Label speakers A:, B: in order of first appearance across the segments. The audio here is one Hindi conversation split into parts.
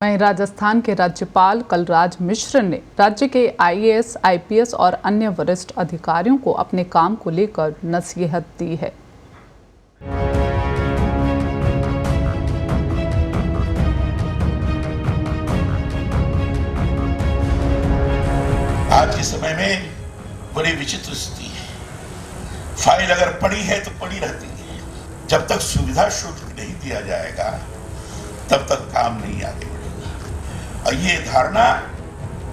A: वहीं राजस्थान के राज्यपाल कलराज मिश्र ने राज्य के आईएएस, आईपीएस और अन्य वरिष्ठ अधिकारियों को अपने काम को लेकर नसीहत दी है।
B: आज के समय में बड़ी विचित्र स्थिति है। फाइल अगर पड़ी है तो पड़ी रहती है। जब तक सुविधा शुल्क नहीं दिया जाएगा तब तक काम नहीं आगे बढ़ेगा और ये धारणा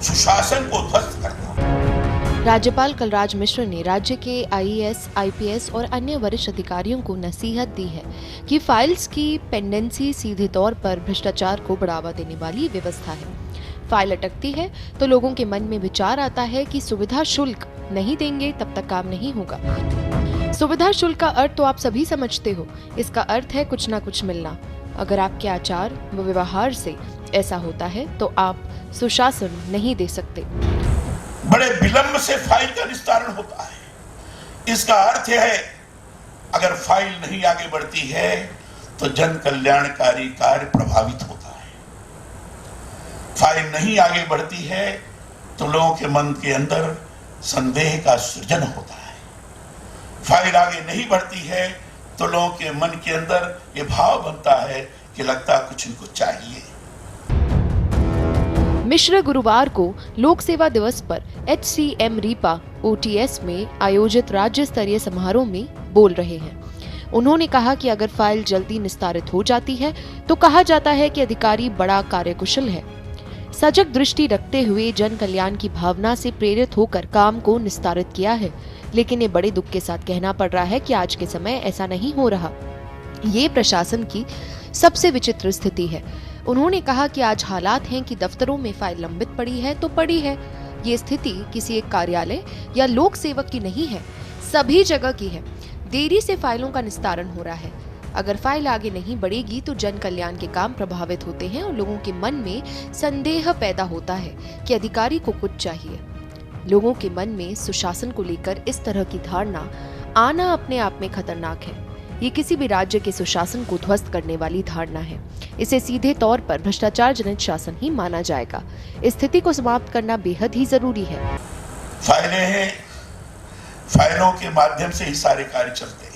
B: सुशासन को ध्वस्त करता है।
C: राज्यपाल कलराज मिश्र ने राज्य के आईएएस, आईपीएस और अन्य वरिष्ठ अधिकारियों को नसीहत दी है कि फाइल्स की पेंडेंसी सीधे तौर पर भ्रष्टाचार को बढ़ावा देने वाली व्यवस्था है। फाइल अटकती है तो लोगों के मन में विचार आता है कि सुविधा शुल्क नहीं देंगे तब तक काम नहीं होगा। सुविधा शुल्क का अर्थ तो आप सभी समझते हो। इसका अर्थ है कुछ ना कुछ मिलना। अगर आपके आचार व व्यवहार से ऐसा होता है तो आप सुशासन नहीं दे सकते।
B: बड़े विलंब से फाइल का निस्तारण होता है। इसका अर्थ है अगर फाइल नहीं आगे बढ़ती है तो जन कल्याणकारी कार्य प्रभावित होता है। फाइल नहीं आगे बढ़ती है तो लोगों के मन के अंदर संदेह का सृजन होता है। फाइल आगे नहीं बढ़ती है तो लोगों के मन के अंदर ये भाव बनता है कि लगता कुछ इनको चाहिए।
C: मिश्र गुरुवार को लोक सेवा दिवस पर HCM रीपा OTS में आयोजित राज्य स्तरीय समारोह में बोल रहे हैं। उन्होंने कहा कि अगर फाइल जल्दी निस्तारित हो जाती है तो कहा जाता है कि अधिकारी बड़ा कार्यकुशल है। सजग दृष्टि रखते हुए जन कल्याण की भावना से प्रेरित होकर काम को निस्तारित किया है, लेकिन ये बड़े दुख के साथ कहना पड़ रहा है कि आज के समय ऐसा नहीं हो रहा। ये प्रशासन की सबसे विचित्र स्थिति है। उन्होंने कहा कि आज हालात हैं कि दफ्तरों में फाइल लंबित पड़ी है तो पड़ी है। ये स्थिति किसी एक कार्यालय या लोक सेवक की नहीं है, सभी जगह की है। देरी से फाइलों का निस्तारण हो रहा है। अगर फाइल आगे नहीं बढ़ेगी तो जन कल्याण के काम प्रभावित होते हैं और लोगों के मन में संदेह पैदा होता है कि अधिकारी को कुछ चाहिए। लोगों के मन में सुशासन को लेकर इस तरह की धारणा आना अपने आप में खतरनाक है। ये किसी भी राज्य के सुशासन को ध्वस्त करने वाली धारणा है। इसे सीधे तौर पर भ्रष्टाचार जनित शासन ही माना जाएगा। इस स्थिति को समाप्त करना बेहद ही जरूरी है।
B: फाइलें हैं, फाइलों के माध्यम से ही सारे कार्य चलते हैं।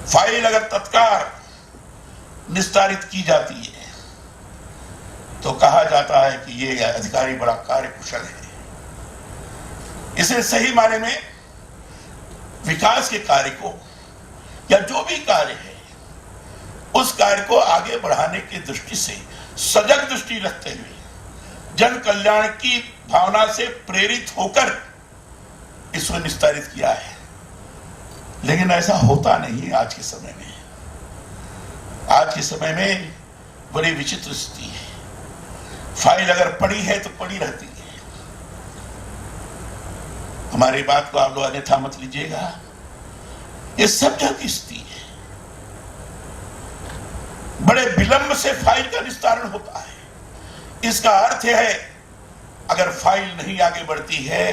B: फाइल अगर तत्काल निस्तारित की जाती है तो कहा जाता है कि ये अधिकारी बड़ा कार्यकुशल है। इसे सही मायने में विकास के कार्य को या जो भी कार्य है उस कार्य को आगे बढ़ाने की दृष्टि से सजग दृष्टि रखते हुए जन कल्याण की भावना से प्रेरित होकर इसको निस्तारित किया है। लेकिन ऐसा होता नहीं है आज के समय में। आज के समय में बड़ी विचित्र स्थिति है। फाइल अगर पड़ी है तो पड़ी रहती है। हमारी बात को आप लोग अन्यथा मत लीजिएगा। ये सब जगह की स्थिति है। बड़े विलंब से फाइल का निस्तारण होता है। इसका अर्थ है अगर फाइल नहीं आगे बढ़ती है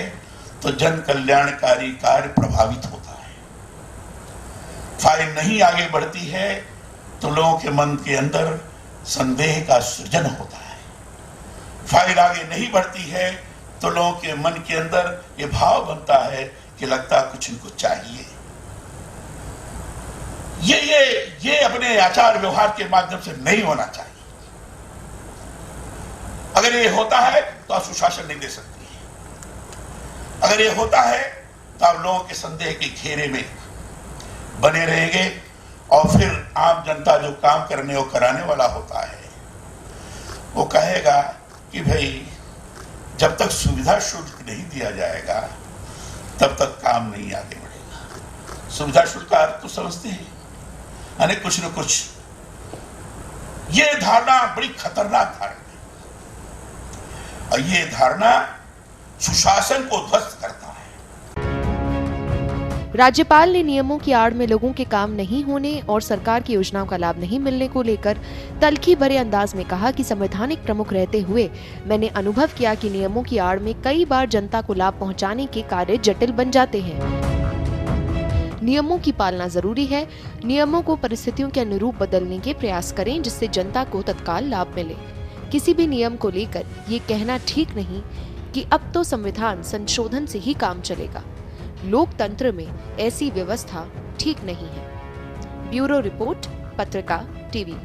B: तो जन कल्याणकारी कार्य प्रभावित होता है। फाइल नहीं आगे बढ़ती है तो लोगों के मन के अंदर संदेह का सृजन होता है। फाइल आगे नहीं बढ़ती है तो लोगों के मन के अंदर ये भाव बनता है कि लगता कुछ इनको चाहिए। ये अपने आचार व्यवहार के माध्यम से नहीं होना चाहिए। अगर ये होता है तो आप सुशासन नहीं दे सकती। अगर ये होता है तो आप लोगों के संदेह के घेरे में बने रहेंगे और फिर आम जनता जो काम करने और कराने वाला होता है वो कहेगा कि भाई जब तक सुविधा शुल्क नहीं दिया जाएगा तब तक काम नहीं आगे बढ़ेगा। सुविधा शुल्क का अर्थ तो समझते हैं, यानी कुछ न कुछ। ये धारणा बड़ी खतरनाक धारणा है और ये धारणा सुशासन को ध्वस्त करता है।
C: राज्यपाल ने नियमों की आड़ में लोगों के काम नहीं होने और सरकार की योजनाओं का लाभ नहीं मिलने को लेकर तल्खी भरे अंदाज में कहा कि संवैधानिक प्रमुख रहते हुए मैंने अनुभव किया कि नियमों की आड़ में कई बार जनता को लाभ पहुंचाने के कार्य जटिल बन जाते हैं। नियमों की पालना जरूरी है। नियमों को परिस्थितियों के अनुरूप बदलने के प्रयास करें जिससे जनता को तत्काल लाभ मिले। किसी भी नियम को लेकर ये कहना ठीक नहीं कि अब तो संविधान संशोधन से ही काम चलेगा। लोकतंत्र में ऐसी व्यवस्था ठीक नहीं है। ब्यूरो रिपोर्ट, पत्रिका टीवी।